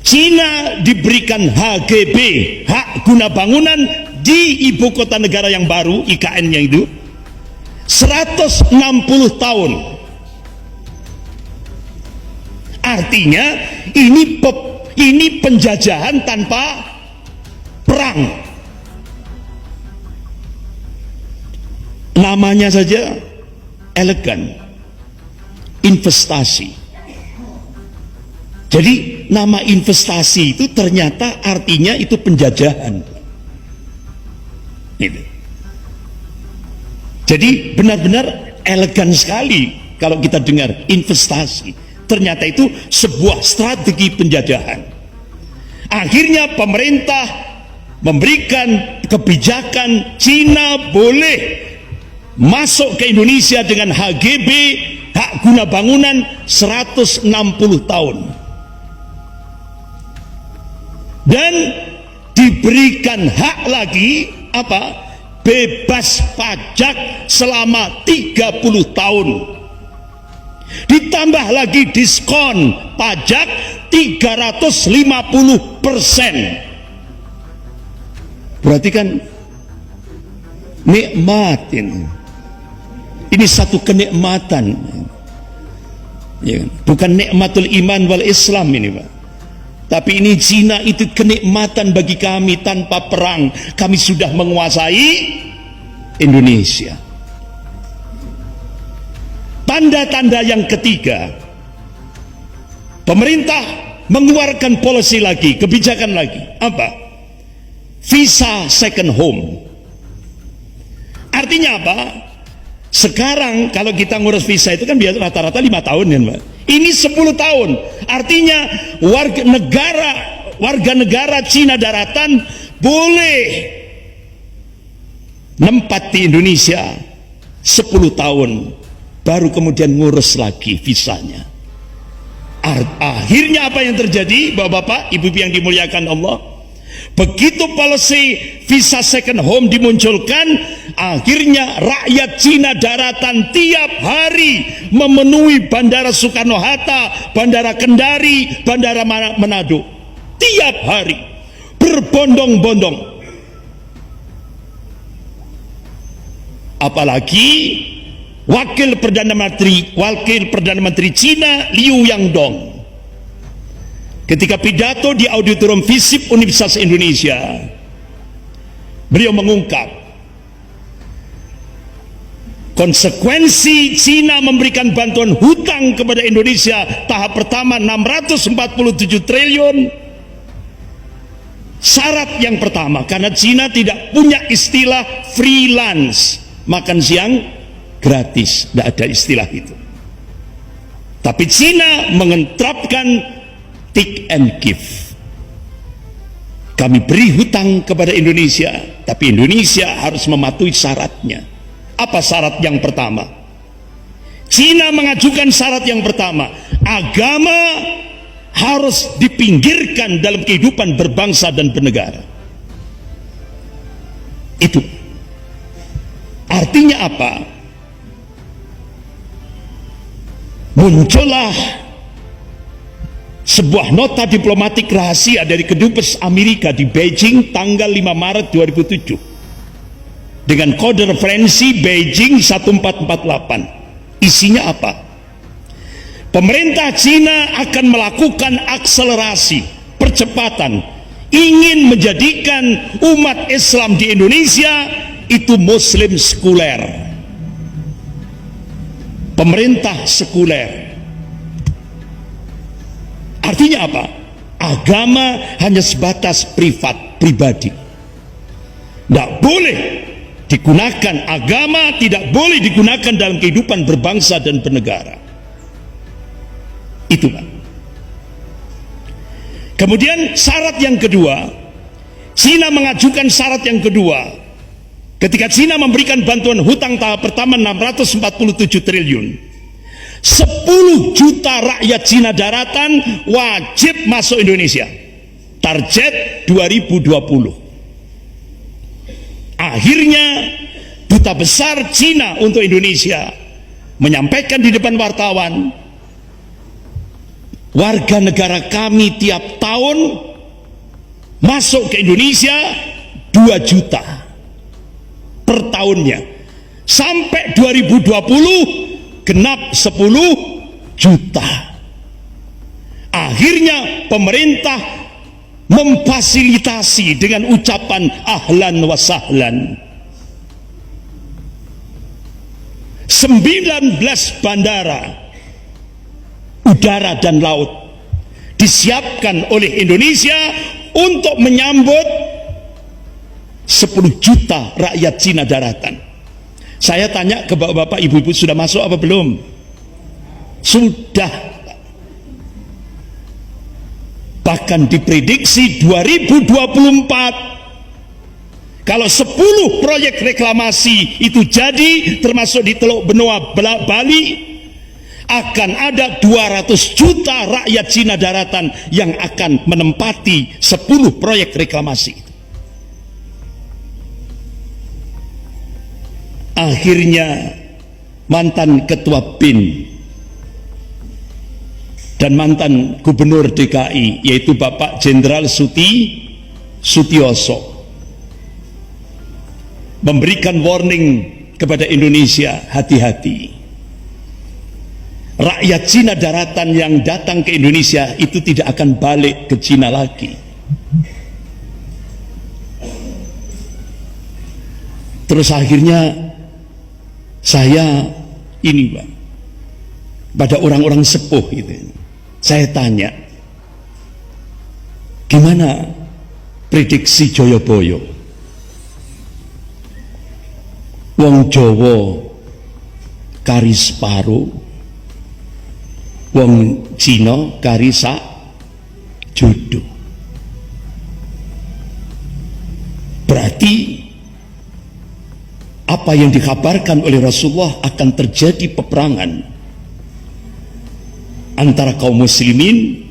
Cina diberikan HGB, hak guna bangunan di ibu kota negara yang baru, IKN-nya itu 160 tahun. Artinya ini penjajahan tanpa perang. Namanya saja elegan, investasi. Jadi nama investasi itu ternyata artinya itu penjajahan. Gitu. Jadi benar-benar elegan sekali kalau kita dengar investasi. Ternyata itu sebuah strategi penjajahan. Akhirnya pemerintah memberikan kebijakan Cina boleh masuk ke Indonesia dengan HGB, hak guna bangunan 160 tahun. Dan diberikan hak lagi apa? Bebas pajak selama 30 tahun. Ditambah lagi diskon pajak 350%. Berarti kan nikmat ini. Ini satu kenikmatan. Ya, bukan nikmatul iman wal Islam ini, Pak. Tapi ini Cina itu kenikmatan bagi kami. Tanpa perang kami sudah menguasai Indonesia. Tanda-tanda yang ketiga, pemerintah mengeluarkan policy lagi, kebijakan lagi. Apa? Visa second home. Artinya apa? Sekarang kalau kita ngurus visa itu kan biasa rata-rata 5 tahun ya, Mbak. Ini 10 tahun. Artinya warga negara Cina daratan boleh nempat di Indonesia 10 tahun, baru kemudian ngurus lagi visanya. Akhirnya apa yang terjadi, Bapak-bapak, Ibu-ibu yang dimuliakan Allah? Begitu policy visa second home dimunculkan, akhirnya rakyat Cina daratan tiap hari memenuhi Bandara Soekarno-Hatta, Bandara Kendari, Bandara Manado. Tiap hari berbondong-bondong. Apalagi Wakil Perdana Menteri Cina Liu Yangdong ketika pidato di auditorium FISIP Universitas Indonesia, beliau mengungkap konsekuensi Cina memberikan bantuan hutang kepada Indonesia tahap pertama 647 triliun. Syarat yang pertama, karena Cina tidak punya istilah freelance, makan siang gratis, tidak ada istilah itu. Tapi Cina mengeterapkan take and give. Kami beri hutang kepada Indonesia, tapi Indonesia harus mematuhi syaratnya. Apa syarat yang pertama? Cina mengajukan syarat yang pertama, agama harus dipinggirkan dalam kehidupan berbangsa dan bernegara. Itu artinya apa? Muncullah sebuah nota diplomatik rahasia dari kedubes Amerika di Beijing tanggal 5 Maret 2007 dengan kode referensi Beijing 1448. Isinya apa? Pemerintah Cina akan melakukan akselerasi, percepatan, ingin menjadikan umat Islam di Indonesia itu Muslim sekuler. Pemerintah sekuler. Artinya apa? Agama hanya sebatas pribadi. Tidak boleh digunakan, agama tidak boleh digunakan dalam kehidupan berbangsa dan bernegara. Itu Pak. Kemudian syarat yang kedua, Cina mengajukan syarat yang kedua. Ketika Cina memberikan bantuan hutang tahap pertama 647 triliun, 10 juta rakyat Cina daratan wajib masuk Indonesia. Target 2020. Akhirnya Duta Besar Cina untuk Indonesia menyampaikan di depan wartawan, warga negara kami tiap tahun masuk ke Indonesia 2 juta per tahunnya, sampai 2020 genap 10 juta. Akhirnya pemerintah memfasilitasi dengan ucapan ahlan wa sahlan. 19 bandara udara dan laut disiapkan oleh Indonesia untuk menyambut 10 juta rakyat Cina daratan. Saya tanya ke bapak-bapak, ibu-ibu, sudah masuk apa belum? Sudah. Bahkan diprediksi 2024 kalau 10 proyek reklamasi itu jadi, termasuk di Teluk Benoa Bali, akan ada 200 juta rakyat Cina daratan yang akan menempati 10 proyek reklamasi itu. Akhirnya mantan ketua BIN dan mantan gubernur DKI, yaitu Bapak Jenderal Sutioso, memberikan warning kepada Indonesia, hati-hati. Rakyat Cina daratan yang datang ke Indonesia itu tidak akan balik ke Cina lagi. Terus akhirnya saya ini, Pak, pada orang-orang sepuh itu, saya tanya, gimana prediksi Joyoboyo? Wong Jawa kari separo, wong Cina kari sak judo. Berarti apa yang dikabarkan oleh Rasulullah akan terjadi peperangan antara kaum muslimin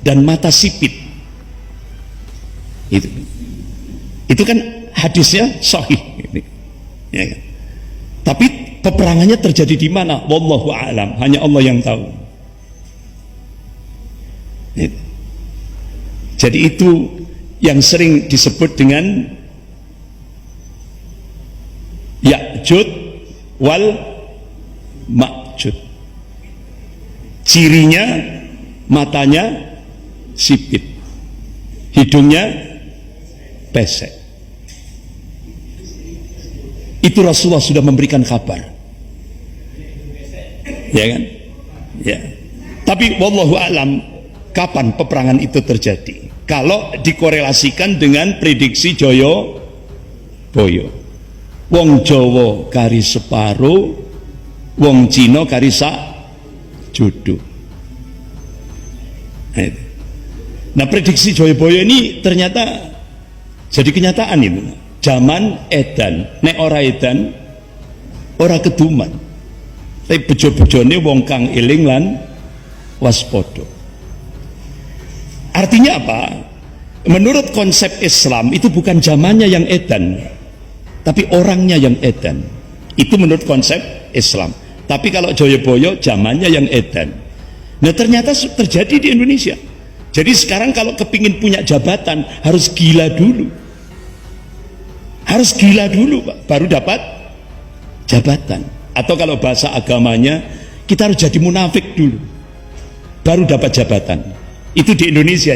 dan mata sipit. Itu kan hadisnya sahih, ya kan? Tapi peperangannya terjadi di mana? Wallahu a'lam, hanya Allah yang tahu. Jadi itu yang sering disebut dengan Ya'jud wal Ma'jud. Cirinya matanya sipit, hidungnya pesek. Itu Rasulullah sudah memberikan kabar, ya kan? Ya. Tapi wallahu a'lam kapan peperangan itu terjadi. Kalau dikorelasikan dengan prediksi Joyoboyo, wong Jawa kari separo, wong Cina kari sak judo. Nah, prediksi Joyoboyo ini ternyata jadi kenyataan itu. Zaman edan, nek ora edan ora keduman. Tapi bejo-bejone wong kang eling lan waspada. Artinya apa? Menurut konsep Islam itu bukan zamannya yang edan, tapi orangnya yang edan. Itu menurut konsep Islam. Tapi kalau Joyoboyo zamannya yang edan. Nah, ternyata terjadi di Indonesia. Jadi sekarang kalau kepingin punya jabatan harus gila dulu. Harus gila dulu, Pak, baru dapat jabatan. Atau kalau bahasa agamanya, kita harus jadi munafik dulu, baru dapat jabatan. Itu di Indonesia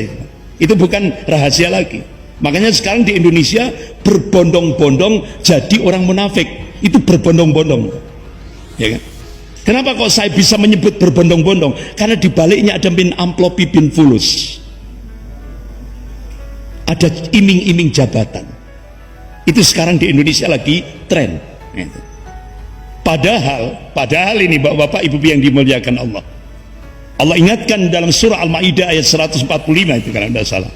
itu bukan rahasia lagi. Makanya sekarang di Indonesia berbondong-bondong jadi orang munafik. Itu berbondong-bondong, ya kan? Kenapa kok saya bisa menyebut berbondong-bondong? Karena di baliknya ada min amplopi bin fulus, ada iming-iming jabatan. Itu sekarang di Indonesia lagi tren. Padahal ini bapak-bapak, ibu yang dimuliakan Allah. Allah ingatkan dalam surah Al-Maidah ayat 145 itu kalau tidak salah.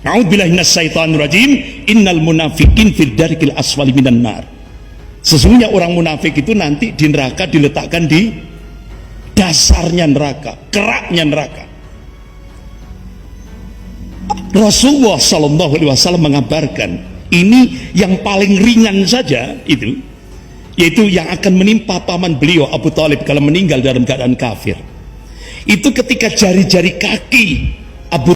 A'udzubillahi minasyaitonir rajim, innal munafiqin fid darkil asfali minan nar. Sesungguhnya orang munafik itu nanti di neraka diletakkan di dasarnya neraka, keraknya neraka. Rasulullah sallallahu alaihi wasallam mengabarkan ini yang paling ringan saja itu, yaitu yang akan menimpa paman beliau Abu Thalib kalau meninggal dalam keadaan kafir. itu ketika jari-jari kaki Abu